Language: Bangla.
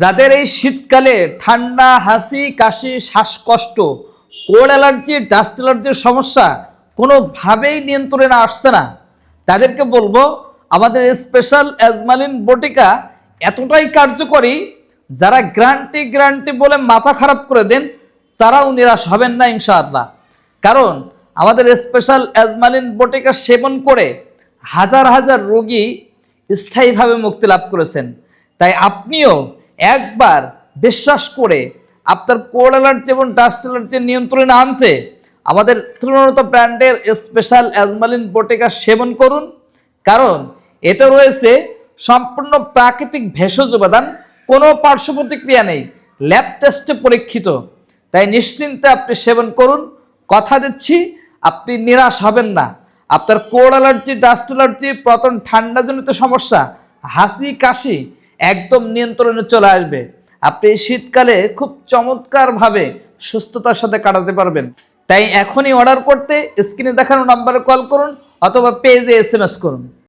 যাদের এই শীতকালে ঠান্ডা, হাসি, কাশি, শ্বাসকষ্ট, কোল্ড অ্যালার্জি, ডাস্ট অ্যালার্জির সমস্যা কোনোভাবেই নিয়ন্ত্রণে আসছে না, তাদেরকে বলবো আমাদের স্পেশাল অ্যাজমালিন বটিকা এতটাই কার্যকরী, যারা গ্যারান্টি বলে মাথা খারাপ করে দেন তারাও নিরাশ হবেন না ইনশাআল্লাহ। কারণ আমাদের স্পেশাল অ্যাজমালিন বটিকা সেবন করে হাজার হাজার রোগী স্থায়ীভাবে মুক্তি লাভ করেছেন। তাই আপনিও একবার বিশ্বাস করে আপনার কোল্ড অ্যালার্জি এবং ডাস্ট অ্যালার্জি নিয়ন্ত্রণে আনতে আমাদের তৃণমূলত ব্র্যান্ডের স্পেশাল অ্যাজমালিন বটিকা সেবন করুন। কারণ এতে রয়েছে সম্পূর্ণ প্রাকৃতিক ভেষজ উপাদান, কোনো পার্শ্ব প্রতিক্রিয়া নেই, ল্যাব টেস্টে পরীক্ষিত। তাই নিশ্চিন্তে আপনি সেবন করুন। কথা দিচ্ছি আপনি নিরাশ হবেন না। আপনার কোল্ড অ্যালার্জি, ডাস্ট অ্যালার্জি, প্রথম ঠান্ডাজনিত সমস্যা, হাসি, কাশি একদম নিয়ন্ত্রণে চলে আসবে। আপনি এই শীতকালে খুব চমৎকারভাবে সুস্থতার সাথে কাটাতে পারবেন। তাই এখনই অর্ডার করতে স্ক্রিনে দেখানো নাম্বারে কল করুন অথবা পেজে SMS করুন।